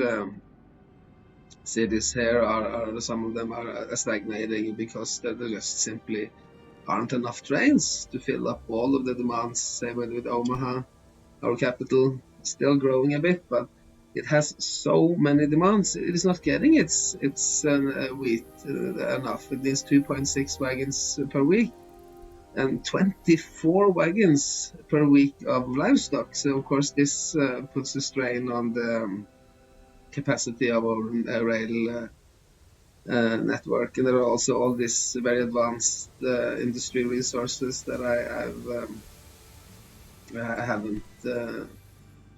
Speaker 1: cities here are some of them are stagnating because there just simply aren't enough trains to fill up all of the demands. Say with Omaha, our capital, still growing a bit, but it has so many demands. It is not getting its wheat enough. It needs 2.6 wagons per week and 24 wagons per week of livestock. So of course this puts a strain on the capacity of our rail network, and there are also all these very advanced industry resources that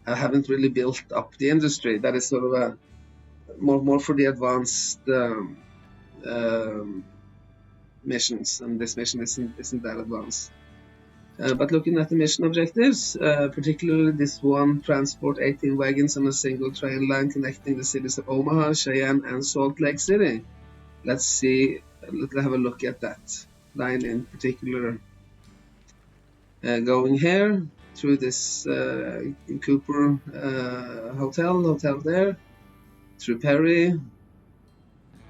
Speaker 1: I haven't really built up the industry. That is sort of a more for the advanced missions, and this mission isn't that advanced. But looking at the mission objectives, particularly this one, transport 18 wagons on a single train line connecting the cities of Omaha, Cheyenne, and Salt Lake City. Let's have a look at that line in particular. Going here through this Cooper hotel there, through Perry,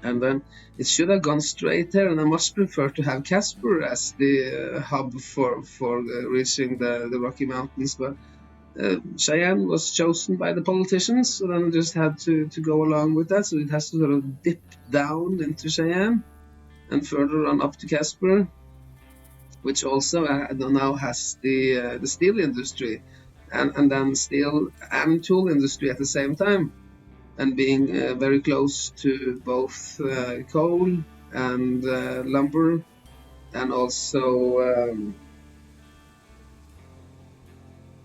Speaker 1: and then it should have gone straight there, and I much prefer to have Casper as the hub for reaching the Rocky Mountains, but Cheyenne was chosen by the politicians, so then I just had to go along with that, so it has to sort of dip down into Cheyenne and further on up to Casper, which also now has the steel industry and then steel and tool industry at the same time, and being very close to both coal and lumber, and also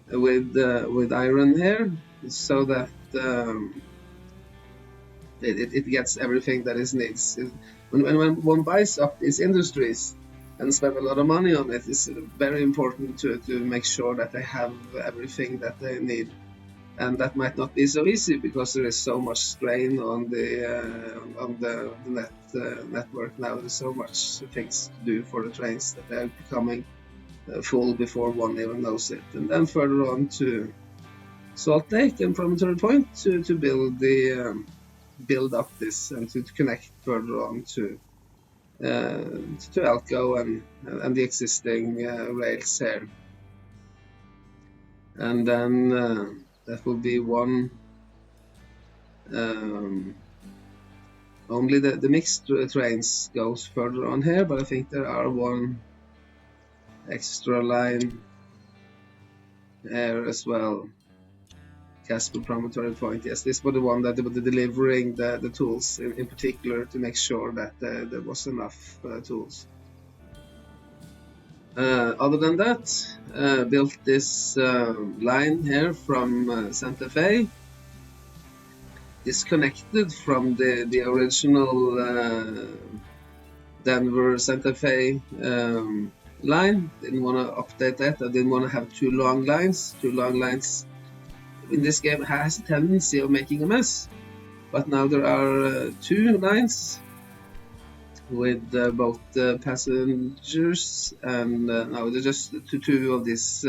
Speaker 1: with iron here, so that it gets everything that it needs. When one buys up these industries and spend a lot of money on it, it's very important to make sure that they have everything that they need. And that might not be so easy because there is so much strain on the network now. There's so much things to do for the trains that they're becoming full before one even knows it. And then further on to Salt Lake and Promontory Point to build up this and to connect further on to Elko and the existing rails here. And then that will be one. Only the mixed trains goes further on here, but I think there are one extra line here as well. Casper Promontory Point. Yes, this was the one that was delivering the tools in particular, to make sure that there was enough tools. Other than that, built this line here from Santa Fe, disconnected from the original Denver Santa Fe line. Didn't want to update that. I didn't want to have two long lines. Two long lines in this game has a tendency of making a mess, but now there are two lines with both passengers and now they're just two of these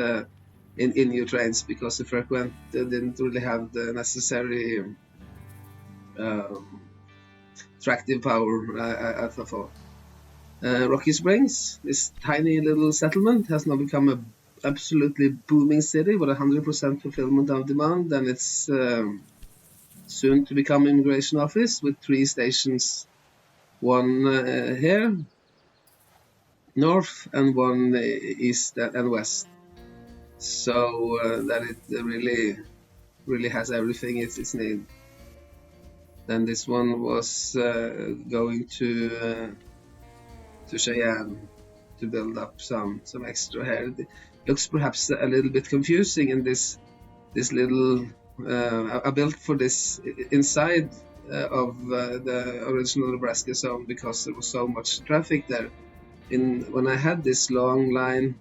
Speaker 1: in new trains, because the frequent didn't really have the necessary um, attractive power, I thought. Rocky Springs, this tiny little settlement, has now become a absolutely booming city with 100% fulfillment of demand, and it's soon to become immigration office with 3 stations, one here north and one east and west. So that it really has everything it's need. Then this one was going to Cheyenne to build up some extra here. It looks perhaps a little bit confusing in this little. I built for this inside of the original Nebraska zone because there was so much traffic there. When I had this long line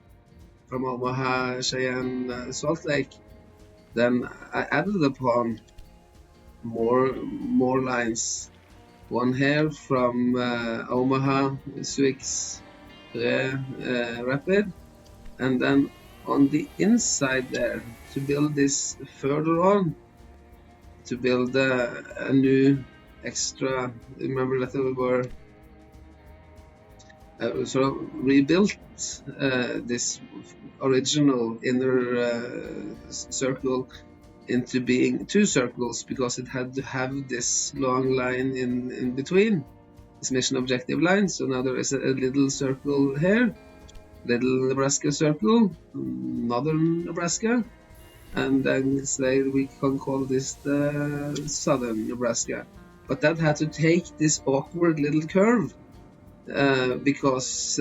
Speaker 1: from Omaha, Cheyenne, Salt Lake, then I added upon more lines. One here from Omaha, Sioux Rapid, and then on the inside there to build this further on, to build a new extra. Remember that we were sort of rebuilt this original inner circle into being 2 circles because it had to have this long line in between this mission objective line. So now there is a little circle here, little Nebraska circle, northern Nebraska, and then say we can call this the southern Nebraska. But that had to take this awkward little curve because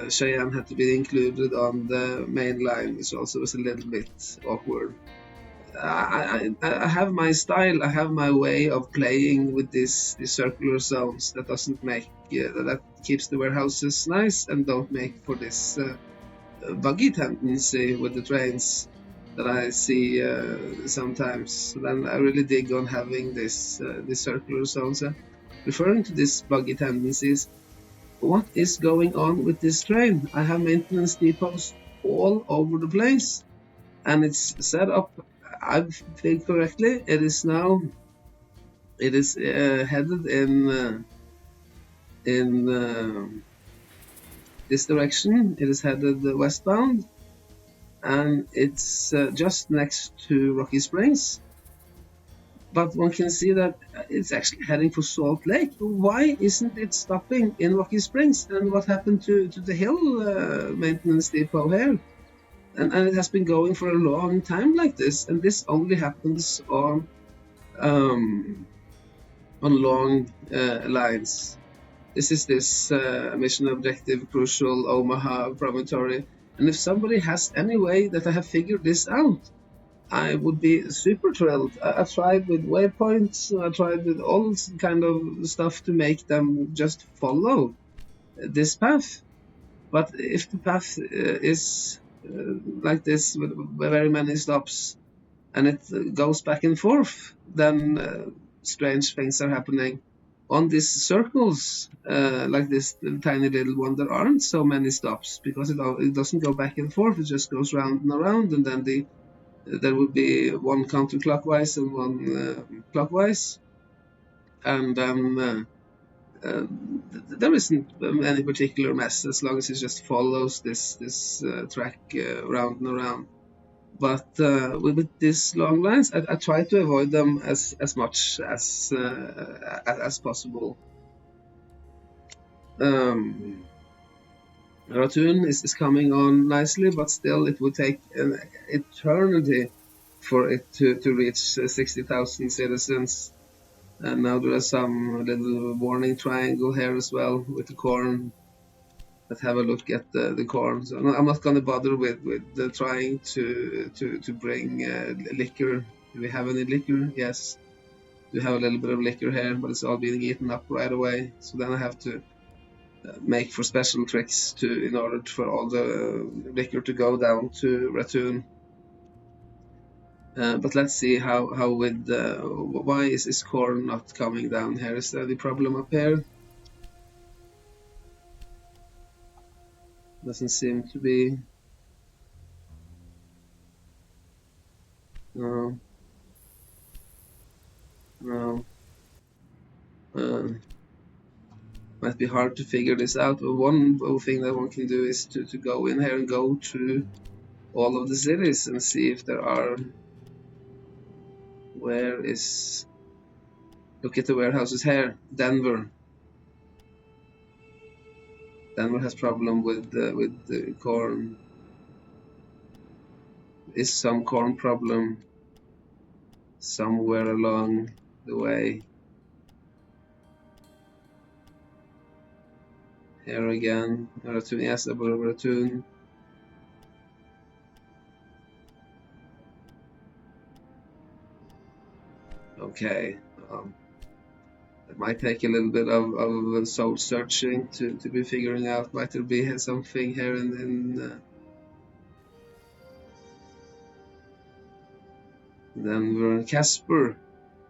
Speaker 1: Cheyenne had to be included on the main line, which also was a little bit awkward. I have my style. I have my way of playing with these circular zones that doesn't make that keeps the warehouses nice and don't make for this buggy tendency with the trains that I see sometimes. So then I really dig on having this circular zones. Referring to these buggy tendencies, what is going on with this train? I have maintenance depots all over the place, and it's set up. I think correctly. It is headed in this direction. It is headed westbound, and it's just next to Rocky Springs. But one can see that it's actually heading for Salt Lake. Why isn't it stopping in Rocky Springs? And what happened to the hill maintenance depot here? And it has been going for a long time like this, and this only happens on long lines. This is this mission objective crucial Omaha promontory, and if somebody has any way that I have figured this out, I would be super thrilled. I tried with waypoints, I tried with all kind of stuff to make them just follow this path. But if the path is like this with very many stops and it goes back and forth, then strange things are happening. On these circles, like this tiny little one, there aren't so many stops because it doesn't go back and forth, it just goes round and around, and then there would be one counterclockwise and one clockwise, and then there isn't any particular mess as long as it just follows this track round and around. But with these long lines, I try to avoid them as much as possible. Ratoon is coming on nicely, but still it would take an eternity for it to reach 60,000 citizens. And now there is some little warning triangle here as well with the corn. Let's have a look at the corn. So I'm not going to bother with trying to bring liquor. Do we have any liquor? Yes. We have a little bit of liquor here, but it's all being eaten up right away. So then I have to make for special tricks in order for all the liquor to go down to Ratoon. But let's see how with why is corn not coming down here? Is there any problem up here? Doesn't seem to be. No. No. Might be hard to figure this out, but one thing that one can do is to go in here and go through all of the cities and see if there are. Where is. Look at the warehouses here. Denver. Denver has problem with the corn. Is some corn problem somewhere along the way. Here again, Ratun, yes, above Ratun. Okay, it might take a little bit of soul searching to be figuring out. Might there be something here in Denver and Casper?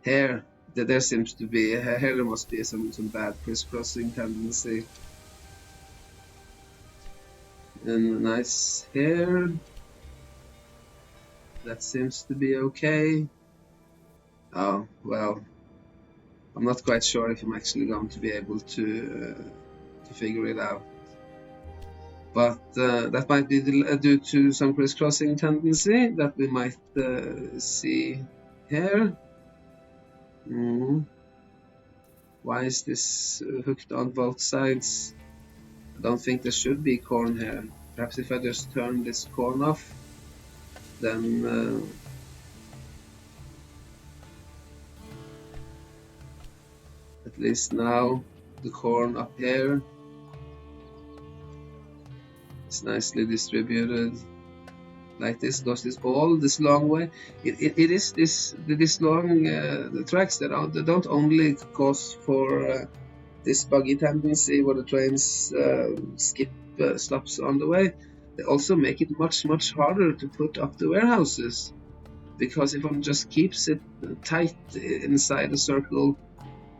Speaker 1: Here, there seems to be, here there must be some bad crisscrossing tendency. And nice here. That seems to be okay. Oh, well, I'm not quite sure if I'm actually going to be able to figure it out. But that might be due to some crisscrossing tendency that we might see here. Why is this hooked on both sides? I don't think there should be corn here. Perhaps if I just turn this corn off, then at least now the corn up here is nicely distributed. Like this, goes this all this long way. It is this long the tracks that don't only cause for this buggy tendency where the trains skip stops on the way. They also make it much harder to put up the warehouses, because if one just keeps it tight inside a circle,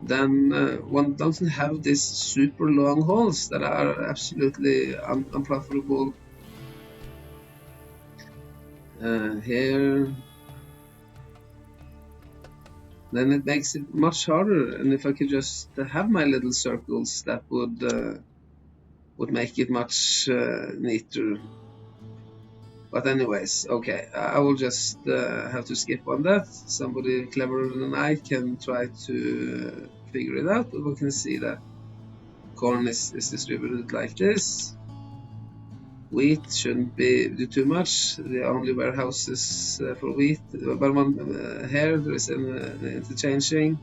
Speaker 1: then one doesn't have these super long hauls that are absolutely unprofitable. Here, then it makes it much harder. And if I could just have my little circles, that would make it much neater. But anyways, okay, I will just have to skip on that. Somebody cleverer than I can try to figure it out, but we can see that corn is distributed like this. Wheat shouldn't do too much. The only warehouses for wheat, but one here there is an interchanging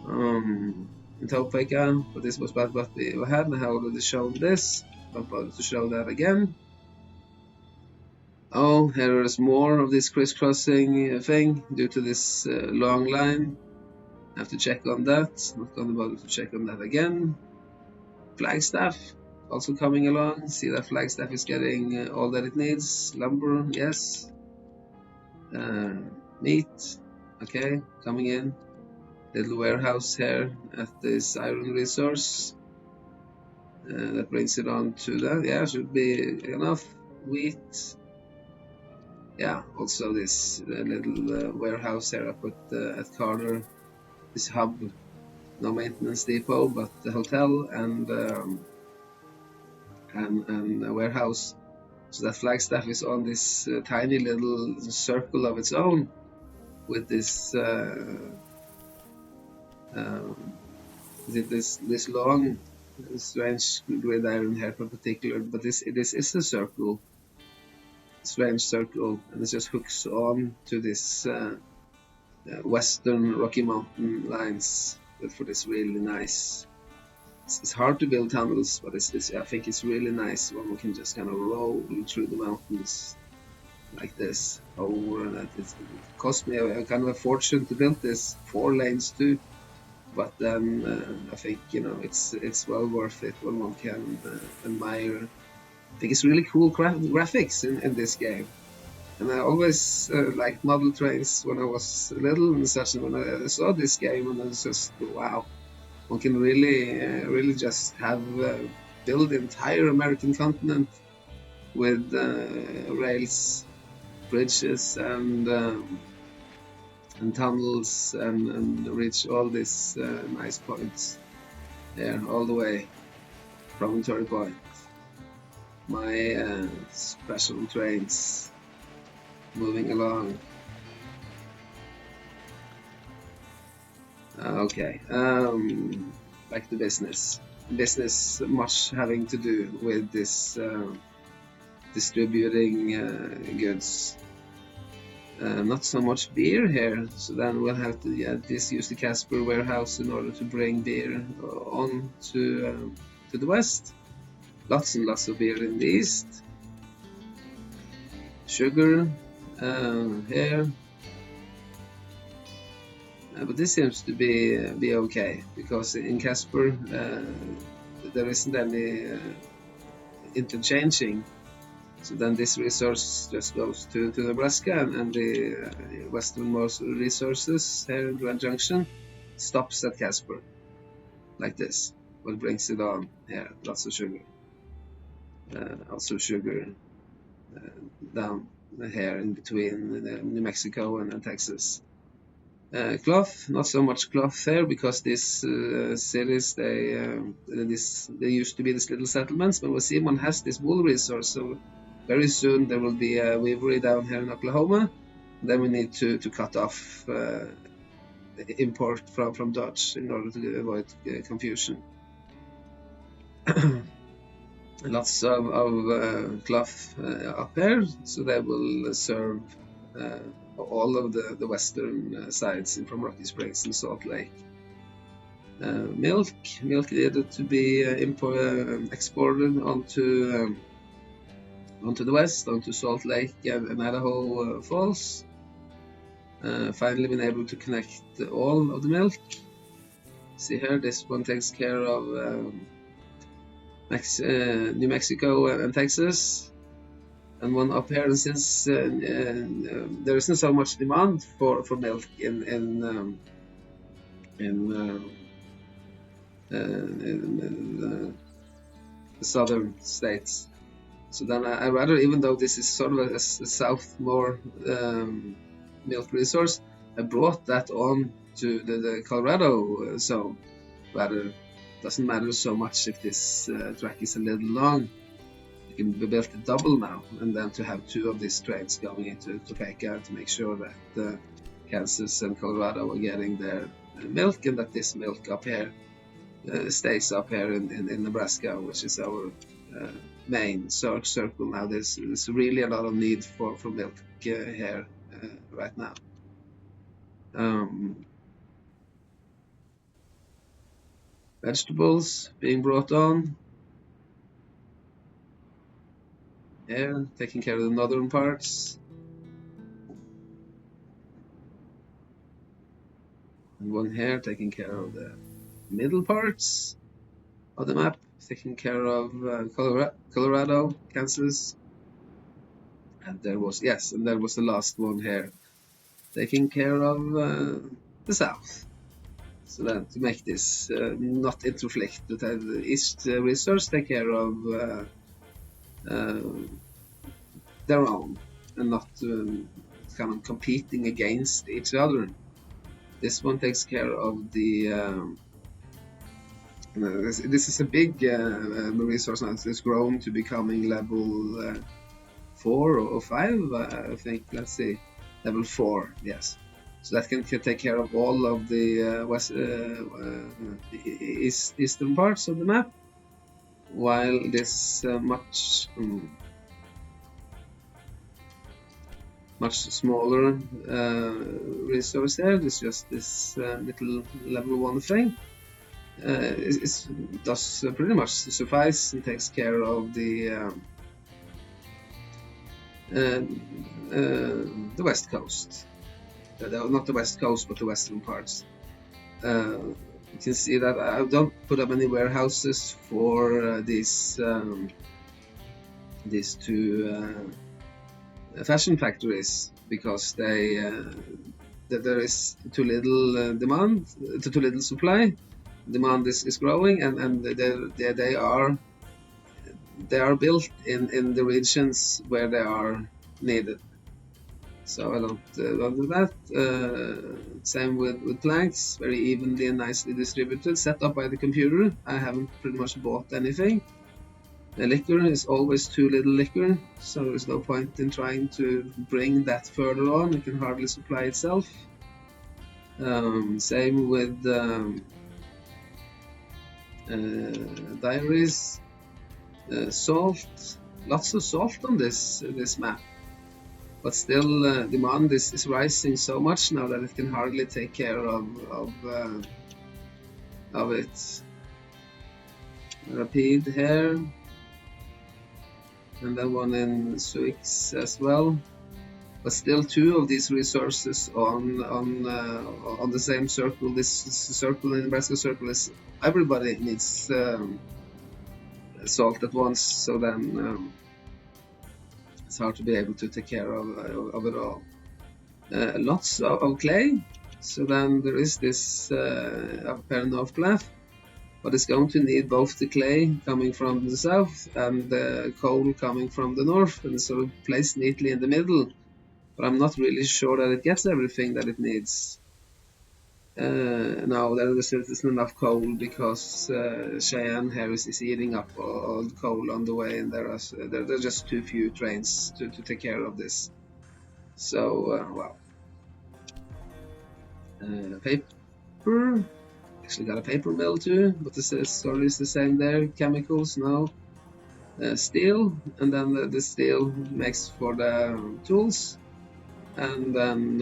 Speaker 1: in Topeka, but this was what we had, and I have already shown this. I'm about to show that again. Oh, here is more of this crisscrossing thing due to this long line. I have to check on that. Not going to bother to check on that again. Flagstaff also coming along. See that Flagstaff is getting all that it needs. Lumber, yes. Meat, okay, coming in. Little warehouse here at this iron resource. That brings it on to that. Yeah, should be enough. Wheat. Yeah, also this little warehouse here up at Carter. This hub, no maintenance depot, but the hotel and a warehouse. So that Flagstaff is on this tiny little circle of its own, with this this long strange gridiron here in particular. But this is a circle, strange circle, and it just hooks on to this western Rocky Mountain lines. But for this really nice. It's hard to build tunnels, but I think it's really nice when we can just kind of roll through the mountains like this over, and it cost me a kind of a fortune to build this, 4 lanes too. But then I think it's well worth it when one can admire. I think it's really cool graphics in this game, and I always liked model trains when I was little and such. And when I saw this game, and I was just wow. One can really just have build the entire American continent with rails, bridges, and and tunnels and reach all these nice points there all the way from Turry Point. My special trains moving along. Okay, back to business. Business much having to do with this distributing goods. Not so much beer here, so then we'll have to use the Casper warehouse in order to bring beer on to the west. Lots and lots of beer in the east. Sugar here. But this seems to be okay, because in Casper there isn't any interchanging. So then this resource just goes to Nebraska, and the westernmost resources here in Grand Junction stops at Casper, like this. What brings it on here? Lots of sugar. Also sugar down here in between New Mexico and Texas. Cloth, not so much cloth there, because these cities, they used to be these little settlements, but we'll see one has this wool resource, so very soon there will be a weavery down here in Oklahoma. Then we need to cut off import from Dodge in order to avoid confusion. Lots of cloth up here, so they will serve all of the western sides from Rocky Springs and Salt Lake. Milk needed to be exported onto the west, onto Salt Lake and Idaho Falls. Finally been able to connect all of the milk. See here, this one takes care of New Mexico and Texas, and one up here. And since there isn't so much demand for milk in the southern states, so then I rather, even though this is sort of a south more milk resource, I brought that on to the Colorado zone. Rather, doesn't matter so much if this track is a little long. It can be built a double now, and then to have two of these trains going into Topeka to make sure that Kansas and Colorado are getting their milk, and that this milk up here stays up here in Nebraska, which is our main search circle now. There's really a lot of need for milk here right now. Vegetables being brought on here, taking care of the northern parts, and one here taking care of the middle parts of the map, taking care of Colorado, Kansas, and there was the last one here, taking care of the south. So then, to make this not interflict, that the east resource take care of their own, and not kind of competing against each other. This one takes care of the this is a big resource now. It's grown to becoming level 4 or 5, I think. Let's see, level 4, yes. So that can take care of all of the eastern parts of the map, while this much smaller resource here, this just this little level 1 thing, does pretty much suffice and takes care of the west coast. Not the west coast, but the western parts. You can see that I don't put up any warehouses for these two fashion factories, because there is too little demand, too little supply. Demand is growing, and they are built in the regions where they are needed.
Speaker 2: so I don't do that. Same with planks, very evenly and nicely distributed, set up by the computer. I haven't pretty much bought anything. The liquor is always too little liquor, so there's no point in trying to bring that further on. It can hardly supply itself. Same with diaries, salt, lots of salt on this map, but still demand is rising so much now that it can hardly take care of it. Rapide here, and then one in Suix as well. But still, two of these resources on the same circle. This circle in Nebraska circle is everybody needs salt at once. So then it's hard to be able to take care of it all. Lots of clay. So then there is this Pernovplath, but it's going to need both the clay coming from the south and the coal coming from the north, and sort of placed neatly in the middle. But I'm not really sure that it gets everything that it needs. No, there isn't enough coal because Cheyenne here is eating up all the coal on the way, and there are just too few trains to take care of this. So, well. Paper. Actually got a paper mill too, but the story is the same there. Chemicals, no. Steel, and then the steel makes for the tools. And then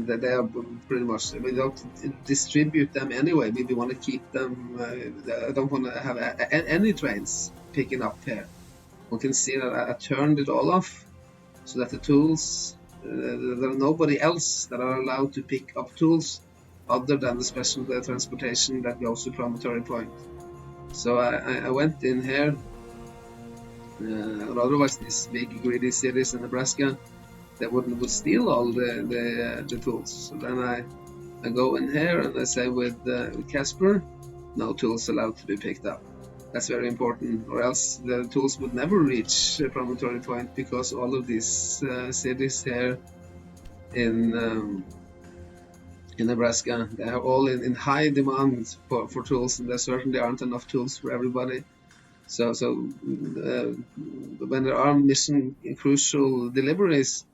Speaker 2: they are pretty much, we don't distribute them anyway. We want to keep them. I don't want to have any trains picking up here. One can see that I turned it all off so that the tools, there are nobody else that are allowed to pick up tools other than the special transportation that goes to Promontory Point. So I went in here. Otherwise, these big greedy cities in Nebraska, they would steal all the tools. So then I go in here and I say with Casper, no tools allowed to be picked up. That's very important, or else the tools would never reach Promontory Point, because all of these cities here in Nebraska, they are all in high demand for tools, and there certainly aren't enough tools for everybody. So when there are mission crucial deliveries,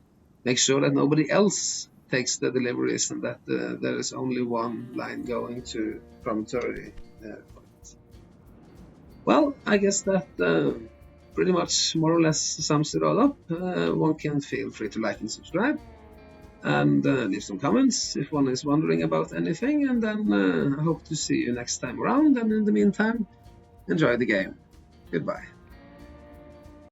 Speaker 2: make sure that nobody else takes the deliveries and that there is only one line going to Promontory Point. Well, I guess that pretty much more or less sums it all up. One can feel free to like and subscribe, and leave some comments if one is wondering about anything, and then I hope to see you next time around, and in the meantime, enjoy the game. Goodbye.